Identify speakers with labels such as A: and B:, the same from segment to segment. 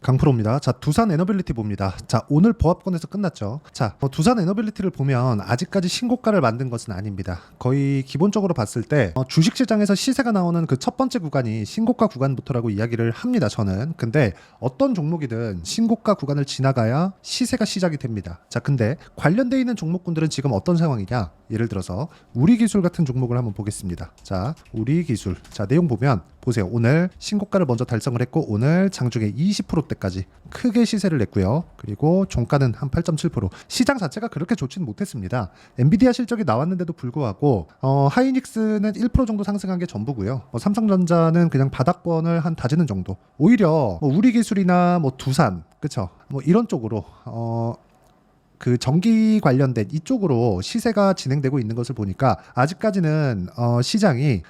A: 강프로입니다. 자, 두산 에너빌리티 봅니다. 자, 오늘 보합권에서 끝났죠. 자, 두산 에너빌리티를 보면 아직까지 신고가를 만든 것은 아닙니다. 거의 기본적으로 봤을 때 주식시장에서 시세가 나오는 그 첫 번째 구간이 신고가 구간부터라고 이야기를 합니다. 저는. 근데 어떤 종목이든 신고가 구간을 지나가야 시세가 시작이 됩니다. 자, 근데 관련되어 있는 종목군들은 지금 어떤 상황이냐? 예를 들어서 우리기술 같은 종목을 한번 보겠습니다. 자, 우리기술. 자, 내용 보면 보세요. 오늘 신고가를 먼저 달성을 했고 오늘 장중에 20%대까지 크게 시세를 냈고요. 그리고 종가는 한 8.7%. 시장 자체가 그렇게 좋지는 못했습니다. 엔비디아 실적이 나왔는데도 불구하고 하이닉스는 1% 정도 상승한 게 전부고요. 삼성전자는 그냥 바닥권을 한 다지는 정도. 오히려 우리기술이나 두산, 그쵸? 이런 쪽으로 그 전기 관련된 이쪽으로 시세가 진행되고 있는 것을 보니까 아직까지는 시장이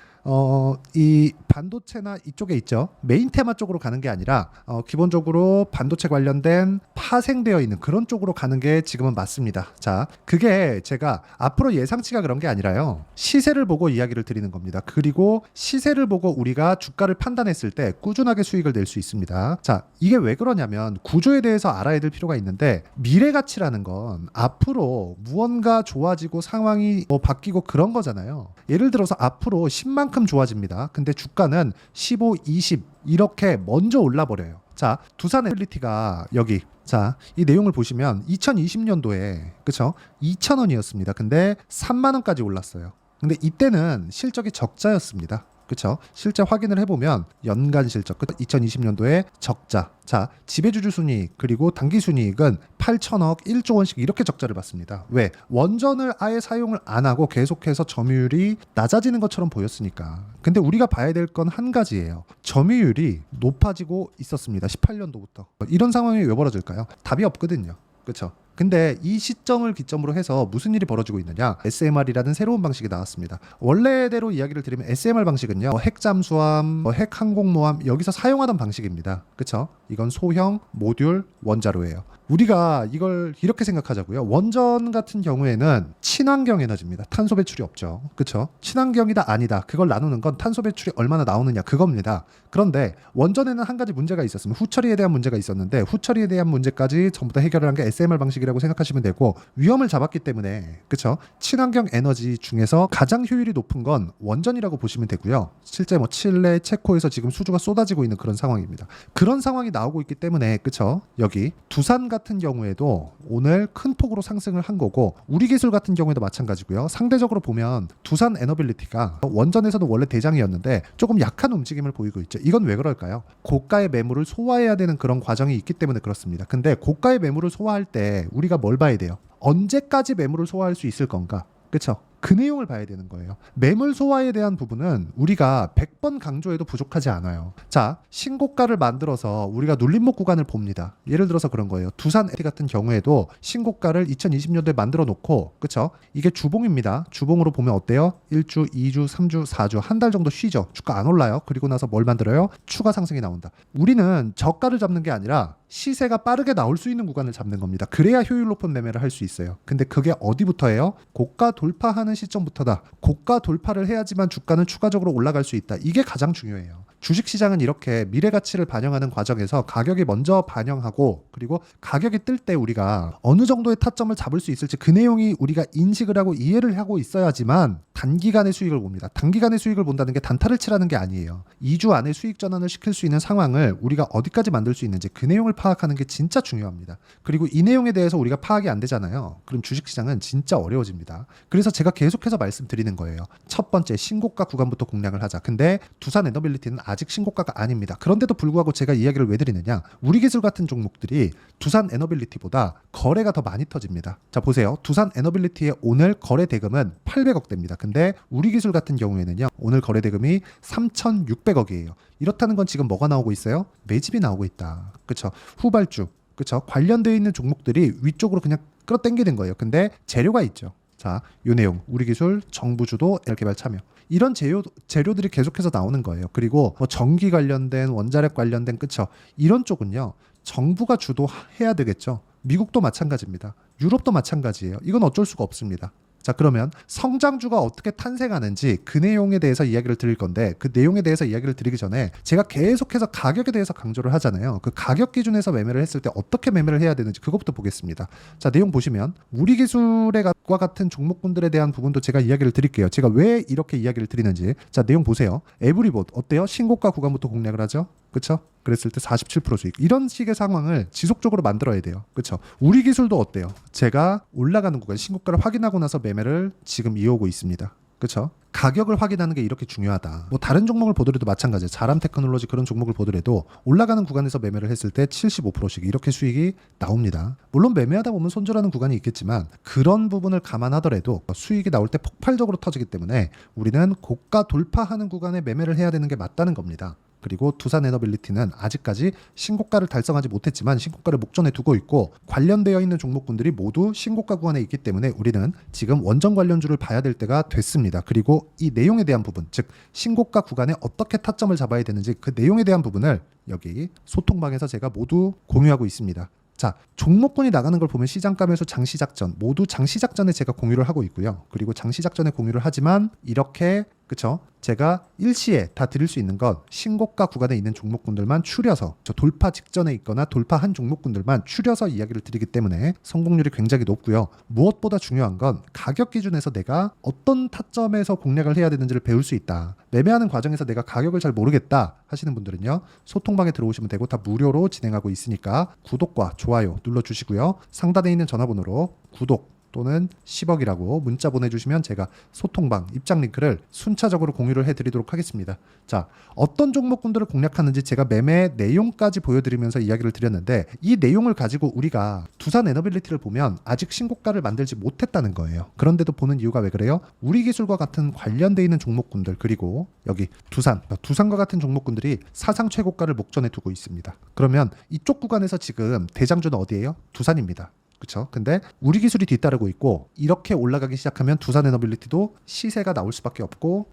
A: 이 반도체나 이쪽에 있죠. 메인 테마 쪽으로 가는 게 아니라 기본적으로 반도체 관련된 파생되어 있는 그런 쪽으로 가는 게 지금은 맞습니다. 자, 그게 제가 앞으로 예상치가 그런 게 아니라요. 시세를 보고 이야기를 드리는 겁니다. 그리고 시세를 보고 우리가 주가를 판단했을 때 꾸준하게 수익을 낼 수 있습니다. 자, 이게 왜 그러냐면 구조에 대해서 알아야 될 필요가 있는데 미래 가치라는 건 앞으로 무언가 좋아지고 상황이 바뀌고 그런 거잖아요. 예를 들어서 앞으로 10만큼 좋아집니다. 근데 주가는 15, 20 이렇게 먼저 올라버려요. 자, 두산 에너빌리티가 여기 자, 이 내용을 보시면 2020년도에 그쵸? 2,000원이었습니다. 근데 3만 원까지 올랐어요. 근데 이때는 실적이 적자였습니다. 그쵸? 실제 확인을 해보면 연간 실적 2020년도에 적자. 자, 지배주주 순이익 그리고 당기 순이익은 8천억 1조 원씩 이렇게 적자를 봤습니다. 왜? 원전을 아예 사용을 안 하고 계속해서 점유율이 낮아지는 것처럼 보였으니까. 근데 우리가 봐야 될 건 한 가지예요. 점유율이 높아지고 있었습니다. 18년도부터. 이런 상황이 왜 벌어질까요? 답이 없거든요. 그렇죠? 근데 이 시점을 기점으로 해서 무슨 일이 벌어지고 있느냐? SMR이라는 새로운 방식이 나왔습니다. 원래대로 이야기를 드리면 SMR 방식은요. 핵 잠수함, 핵 항공모함 여기서 사용하던 방식입니다. 그렇죠? 이건 소형 모듈 원자로예요. 우리가 이걸 이렇게 생각하자고요. 원전 같은 경우에는 친환경 에너지입니다. 탄소 배출이 없죠. 그렇죠? 친환경이다 아니다. 그걸 나누는 건 탄소 배출이 얼마나 나오느냐 그겁니다. 그런데 원전에는 한 가지 문제가 있었습니다. 후처리에 대한 문제가 있었는데 후처리에 대한 문제까지 전부 다 해결을 한 게 SMR 방식이라고 생각하시면 되고 위험을 잡았기 때문에 그렇죠? 친환경 에너지 중에서 가장 효율이 높은 건 원전이라고 보시면 되고요. 실제 칠레, 체코에서 지금 수주가 쏟아지고 있는 그런 상황입니다. 그런 상황이 나오고 있기 때문에 그렇죠? 여기 두산 같은 경우에도 오늘 큰 폭으로 상승을 한 거고 우리기술 같은 경우에도 마찬가지고요. 상대적으로 보면 두산 에너빌리티가 원전에서도 원래 대장이었는데 조금 약한 움직임을 보이고 있죠. 이건 왜 그럴까요? 고가의 매물을 소화해야 되는 그런 과정이 있기 때문에 그렇습니다. 근데 고가의 매물을 소화할 때 우리가 뭘 봐야 돼요? 언제까지 매물을 소화할 수 있을 건가? 그렇죠? 그 내용을 봐야 되는 거예요. 매물 소화에 대한 부분은 우리가 100번 강조해도 부족하지 않아요. 자, 신고가를 만들어서 우리가 눌림목 구간을 봅니다. 예를 들어서 그런 거예요. 두산 에너빌리티 같은 경우에도 신고가를 2020년도에 만들어 놓고 그렇죠? 이게 주봉입니다. 주봉으로 보면 어때요? 1주, 2주, 3주, 4주 한 달 정도 쉬죠. 주가 안 올라요. 그리고 나서 뭘 만들어요? 추가 상승이 나온다. 우리는 저가를 잡는 게 아니라 시세가 빠르게 나올 수 있는 구간을 잡는 겁니다. 그래야 효율 높은 매매를 할 수 있어요. 근데 그게 어디부터예요? 고가 돌파하는 시점부터다. 고가 돌파를 해야지만 주가는 추가적으로 올라갈 수 있다. 이게 가장 중요해요. 주식시장은 이렇게 미래 가치를 반영하는 과정에서 가격이 먼저 반영하고 그리고 가격이 뜰 때 우리가 어느 정도의 타점을 잡을 수 있을지 그 내용이 우리가 인식을 하고 이해를 하고 있어야지만 단기간의 수익을 봅니다. 단기간의 수익을 본다는 게 단타를 치라는 게 아니에요. 2주 안에 수익 전환을 시킬 수 있는 상황을 우리가 어디까지 만들 수 있는지 그 내용을 파악하는 게 진짜 중요합니다. 그리고 이 내용에 대해서 우리가 파악이 안 되잖아요. 그럼 주식시장은 진짜 어려워집니다. 그래서 제가 계속해서 말씀드리는 거예요. 첫 번째 신고가 구간부터 공략을 하자. 근데 두산 에너빌리티는 아직 신고가가 아닙니다. 그런데도 불구하고 제가 이야기를 왜 드리느냐? 우리기술 같은 종목들이 두산 에너빌리티보다 거래가 더 많이 터집니다. 자, 보세요. 두산 에너빌리티의 오늘 거래 대금은 800억대입니다. 근데 우리기술 같은 경우에는요. 오늘 거래 대금이 3,600억이에요. 이렇다는 건 지금 뭐가 나오고 있어요? 매집이 나오고 있다. 그렇죠? 후발주. 그렇죠? 관련되어 있는 종목들이 위쪽으로 그냥 끌어당기는 거예요. 근데 재료가 있죠. 자, 이 내용. 우리기술, 정부주도, 개발 참여. 이런 재료들이 계속해서 나오는 거예요. 그리고 전기 관련된 원자력 관련된 그쵸? 이런 쪽은요. 정부가 주도해야 되겠죠. 미국도 마찬가지입니다. 유럽도 마찬가지예요. 이건 어쩔 수가 없습니다. 자, 그러면 성장주가 어떻게 탄생하는지 그 내용에 대해서 이야기를 드릴 건데, 그 내용에 대해서 이야기를 드리기 전에 제가 계속해서 가격에 대해서 강조를 하잖아요. 그 가격 기준에서 매매를 했을 때 어떻게 매매를 해야 되는지 그것부터 보겠습니다. 자, 내용 보시면 우리 기술의 과 같은 종목군들에 대한 부분도 제가 이야기를 드릴게요. 제가 왜 이렇게 이야기를 드리는지. 자, 내용 보세요. 에브리봇 어때요? 신고가 구간부터 공략을 하죠. 그렇죠? 그랬을 때 47% 수익. 이런 식의 상황을 지속적으로 만들어야 돼요. 그렇죠? 우리 기술도 어때요? 제가 올라가는 구간 신고가를 확인하고 나서 매매를 지금 이어오고 있습니다. 그렇죠? 가격을 확인하는 게 이렇게 중요하다. 뭐 다른 종목을 보더라도 마찬가지예요. 자람 테크놀로지 그런 종목을 보더라도 올라가는 구간에서 매매를 했을 때 75%씩 이렇게 수익이 나옵니다. 물론 매매하다 보면 손절하는 구간이 있겠지만 그런 부분을 감안하더라도 수익이 나올 때 폭발적으로 터지기 때문에 우리는 고가 돌파하는 구간에 매매를 해야 되는 게 맞다는 겁니다. 그리고 두산에너빌리티는 아직까지 신고가를 달성하지 못했지만 신고가를 목전에 두고 있고 관련되어 있는 종목군들이 모두 신고가 구간에 있기 때문에 우리는 지금 원전 관련주를 봐야 될 때가 됐습니다. 그리고 이 내용에 대한 부분, 즉 신고가 구간에 어떻게 타점을 잡아야 되는지 그 내용에 대한 부분을 여기 소통방에서 제가 모두 공유하고 있습니다. 자, 종목군이 나가는 걸 보면 시장가 매수 장시작전 모두 장시작전에 제가 공유를 하고 있고요. 그리고 장시작전에 공유를 하지만 이렇게 그쵸? 제가 일시에 다 드릴 수 있는 건 신고가 구간에 있는 종목군들만 추려서 돌파 직전에 있거나 돌파한 종목군들만 추려서 이야기를 드리기 때문에 성공률이 굉장히 높고요. 무엇보다 중요한 건 가격 기준에서 내가 어떤 타점에서 공략을 해야 되는지를 배울 수 있다. 매매하는 과정에서 내가 가격을 잘 모르겠다 하시는 분들은요. 소통방에 들어오시면 되고 다 무료로 진행하고 있으니까 구독과 좋아요 눌러주시고요. 상단에 있는 전화번호로 구독 또는 10억이라고 문자 보내주시면 제가 소통방 입장 링크를 순차적으로 공유를 해드리도록 하겠습니다. 자, 어떤 종목군들을 공략하는지 제가 매매 내용까지 보여드리면서 이야기를 드렸는데 이 내용을 가지고 우리가 두산에너빌리티를 보면 아직 신고가를 만들지 못했다는 거예요. 그런데도 보는 이유가 왜 그래요? 우리 기술과 같은 관련되어 있는 종목군들 그리고 여기 두산과 같은 종목군들이 사상 최고가를 목전에 두고 있습니다. 그러면 이쪽 구간에서 지금 대장주는 어디예요? 두산입니다. 그렇죠. 근데 우리 기술이 뒤따르고 있고 이렇게 올라가기 시작하면 두산에너빌리티도 시세가 나올 수밖에 없고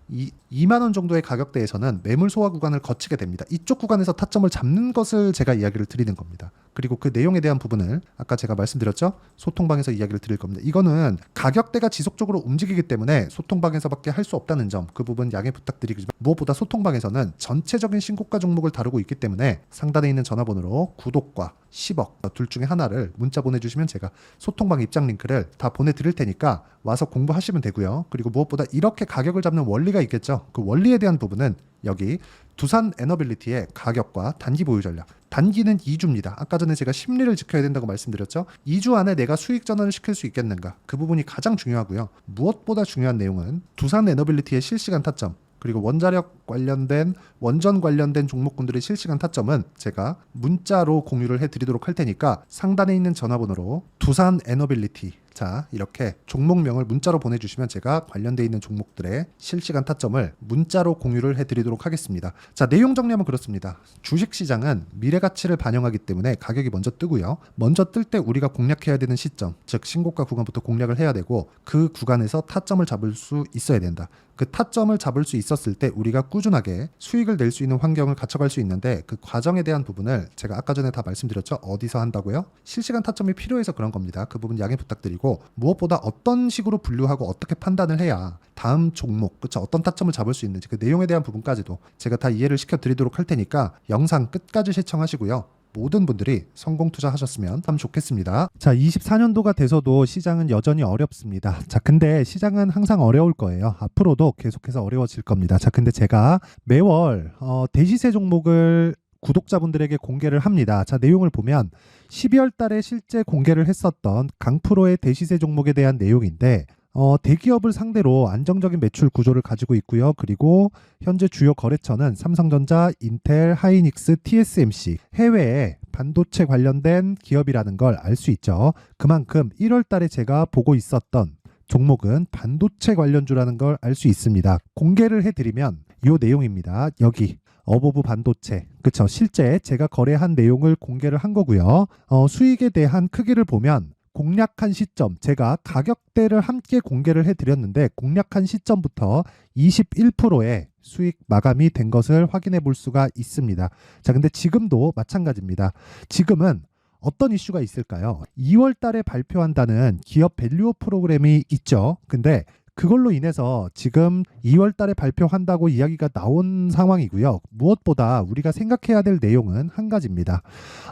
A: 2만 원 정도의 가격대에서는 매물 소화 구간을 거치게 됩니다. 이쪽 구간에서 타점을 잡는 것을 제가 이야기를 드리는 겁니다. 그리고 그 내용에 대한 부분을 아까 제가 말씀드렸죠. 소통방에서 이야기를 드릴 겁니다. 이거는 가격대가 지속적으로 움직이기 때문에 소통방에서밖에 할 수 없다는 점 그 부분 양해 부탁드리지만 무엇보다 소통방에서는 전체적인 신고가 종목을 다루고 있기 때문에 상단에 있는 전화번호로 구독과 10억 둘 중에 하나를 문자 보내주시면 제가 소통방 입장 링크를 다 보내드릴 테니까 와서 공부하시면 되고요. 그리고 무엇보다 이렇게 가격을 잡는 원리가 있겠죠. 그 원리에 대한 부분은 여기 두산에너빌리티의 가격과 단기 보유 전략. 단기는 2주입니다. 아까 전에 제가 심리를 지켜야 된다고 말씀드렸죠. 2주 안에 내가 수익 전환을 시킬 수 있겠는가. 그 부분이 가장 중요하고요. 무엇보다 중요한 내용은 두산에너빌리티의 실시간 타점 그리고 원전 관련된 종목군들의 실시간 타점은 제가 문자로 공유를 해드리도록 할 테니까 상단에 있는 전화번호로 두산에너빌리티 자 이렇게 종목명을 문자로 보내주시면 제가 관련되어 있는 종목들의 실시간 타점을 문자로 공유를 해드리도록 하겠습니다. 자 내용 정리하면 그렇습니다. 주식시장은 미래가치를 반영하기 때문에 가격이 먼저 뜨고요. 먼저 뜰 때 우리가 공략해야 되는 시점 즉 신고가 구간부터 공략을 해야 되고 그 구간에서 타점을 잡을 수 있어야 된다. 그 타점을 잡을 수 있었을 때 우리가 꾸준하게 수익을 낼 수 있는 환경을 갖춰갈 수 있는데 그 과정에 대한 부분을 제가 아까 전에 다 말씀드렸죠. 어디서 한다고요? 실시간 타점이 필요해서 그런 겁니다. 그 부분 양해 부탁드리고 무엇보다 어떤 식으로 분류하고 어떻게 판단을 해야 다음 종목 그쵸 어떤 타점을 잡을 수 있는지 그 내용에 대한 부분까지도 제가 다 이해를 시켜드리도록 할 테니까 영상 끝까지 시청하시고요. 모든 분들이 성공 투자하셨으면 참 좋겠습니다. 자, 24년도가 돼서도 시장은 여전히 어렵습니다. 자, 근데 시장은 항상 어려울 거예요. 앞으로도 계속해서 어려워질 겁니다. 자, 근데 제가 매월 대시세 종목을 구독자분들에게 공개를 합니다. 자, 내용을 보면 12월 달에 실제 공개를 했었던 강프로의 대시세 종목에 대한 내용인데 대기업을 상대로 안정적인 매출 구조를 가지고 있고요. 그리고 현재 주요 거래처는 삼성전자, 인텔, 하이닉스, TSMC 해외에 반도체 관련된 기업이라는 걸 알 수 있죠. 그만큼 1월 달에 제가 보고 있었던 종목은 반도체 관련주라는 걸 알 수 있습니다. 공개를 해드리면 이 내용입니다. 여기 어보브 반도체 그쵸 실제 제가 거래한 내용을 공개를 한 거고요. 수익에 대한 크기를 보면 공략한 시점 제가 가격대를 함께 공개를 해드렸는데 공략한 시점부터 21%의 수익 마감이 된 것을 확인해 볼 수가 있습니다. 자 근데 지금도 마찬가지입니다. 지금은 어떤 이슈가 있을까요? 2월 달에 발표한다는 기업 밸류업 프로그램이 있죠. 근데 그걸로 인해서 지금 2월 달에 발표한다고 이야기가 나온 상황이고요. 무엇보다 우리가 생각해야 될 내용은 한 가지입니다.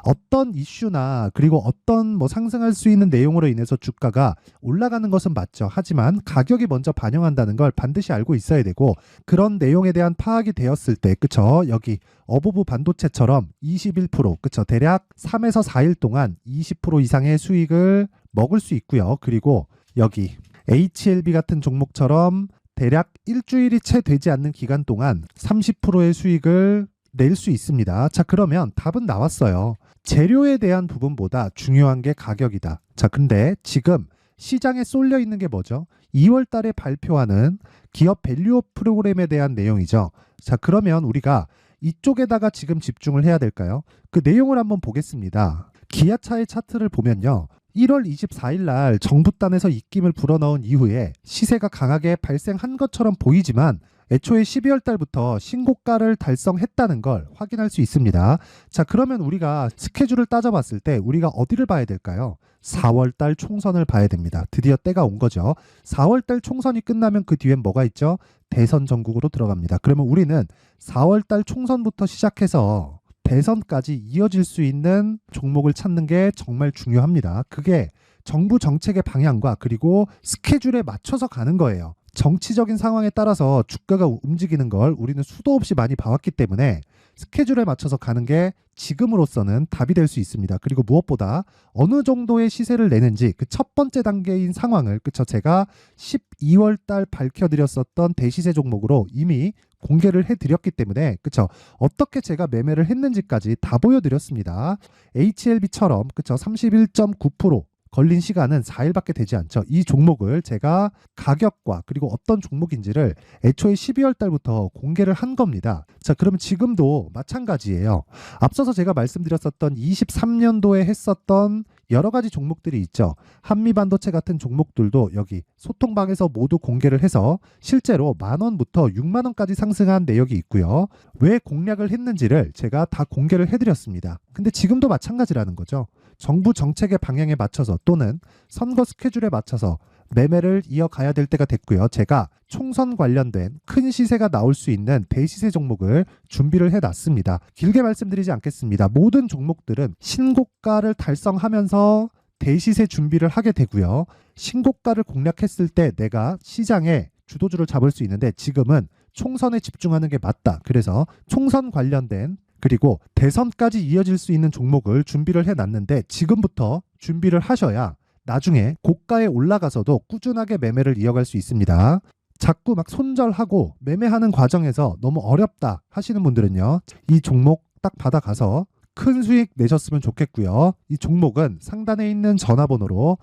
A: 어떤 이슈나 그리고 어떤 상승할 수 있는 내용으로 인해서 주가가 올라가는 것은 맞죠. 하지만 가격이 먼저 반영한다는 걸 반드시 알고 있어야 되고, 그런 내용에 대한 파악이 되었을 때, 그쵸? 여기 어부부 반도체처럼 21%, 그쵸? 대략 3에서 4일 동안 20% 이상의 수익을 먹을 수 있고요. 그리고 여기 HLB 같은 종목처럼 대략 일주일이 채 되지 않는 기간 동안 30%의 수익을 낼 수 있습니다. 자, 그러면 답은 나왔어요. 재료에 대한 부분보다 중요한 게 가격이다. 자, 근데 지금 시장에 쏠려 있는 게 뭐죠? 2월 달에 발표하는 기업 밸류업 프로그램에 대한 내용이죠. 자, 그러면 우리가 이쪽에다가 지금 집중을 해야 될까요? 그 내용을 한번 보겠습니다. 기아차의 차트를 보면요. 1월 24일 날 정부단에서 입김을 불어넣은 이후에 시세가 강하게 발생한 것처럼 보이지만 애초에 12월 달부터 신고가를 달성했다는 걸 확인할 수 있습니다. 자, 그러면 우리가 스케줄을 따져봤을 때 우리가 어디를 봐야 될까요? 4월 달 총선을 봐야 됩니다. 드디어 때가 온 거죠. 4월 달 총선이 끝나면 그 뒤엔 뭐가 있죠? 대선 전국으로 들어갑니다. 그러면 우리는 4월 달 총선부터 시작해서 대선까지 이어질 수 있는 종목을 찾는 게 정말 중요합니다. 그게 정부 정책의 방향과 그리고 스케줄에 맞춰서 가는 거예요. 정치적인 상황에 따라서 주가가 움직이는 걸 우리는 수도 없이 많이 봐왔기 때문에 스케줄에 맞춰서 가는 게 지금으로서는 답이 될 수 있습니다. 그리고 무엇보다 어느 정도의 시세를 내는지 그 첫 번째 단계인 상황을, 그쵸, 제가 12월 달 밝혀드렸었던 대시세 종목으로 이미 공개를 해드렸기 때문에, 그쵸, 어떻게 제가 매매를 했는지까지 다 보여드렸습니다. HLB처럼, 그쵸, 31.9% 걸린 시간은 4일밖에 되지 않죠. 이 종목을 제가 가격과 그리고 어떤 종목인지를 애초에 12월 달부터 공개를 한 겁니다. 자, 그러면 지금도 마찬가지예요. 앞서서 제가 말씀드렸었던 23년도에 했었던 여러 가지 종목들이 있죠. 한미반도체 같은 종목들도 여기 소통방에서 모두 공개를 해서 실제로 10,000원부터 60,000원까지 상승한 내역이 있고요. 왜 공략을 했는지를 제가 다 공개를 해드렸습니다. 근데 지금도 마찬가지라는 거죠. 정부 정책의 방향에 맞춰서 또는 선거 스케줄에 맞춰서 매매를 이어가야 될 때가 됐고요. 제가 총선 관련된 큰 시세가 나올 수 있는 대시세 종목을 준비를 해놨습니다. 길게 말씀드리지 않겠습니다. 모든 종목들은 신고가를 달성하면서 대시세 준비를 하게 되고요. 신고가를 공략했을 때 내가 시장에 주도주를 잡을 수 있는데 지금은 총선에 집중하는 게 맞다. 그래서 총선 관련된 그리고 대선까지 이어질 수 있는 종목을 준비를 해놨는데 지금부터 준비를 하셔야 나중에 고가에 올라가서도 꾸준하게 매매를 이어갈 수 있습니다. 자꾸 막 손절하고 매매하는 과정에서 너무 어렵다 하시는 분들은요. 이 종목 딱 받아가서 큰 수익 내셨으면 좋겠고요. 이 종목은 상단에 있는 전화번호로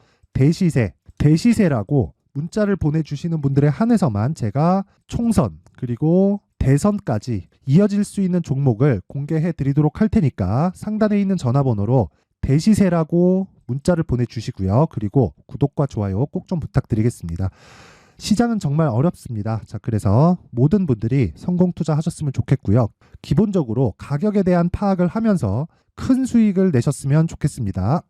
A: 대시세라고 문자를 보내주시는 분들에 한해서만 제가 총선 그리고 대선까지 이어질 수 있는 종목을 공개해 드리도록 할 테니까 상단에 있는 전화번호로 대시세라고 문자를 보내주시고요. 그리고 구독과 좋아요 꼭 좀 부탁드리겠습니다. 시장은 정말 어렵습니다. 자, 그래서 모든 분들이 성공 투자하셨으면 좋겠고요. 기본적으로 가격에 대한 파악을 하면서 큰 수익을 내셨으면 좋겠습니다.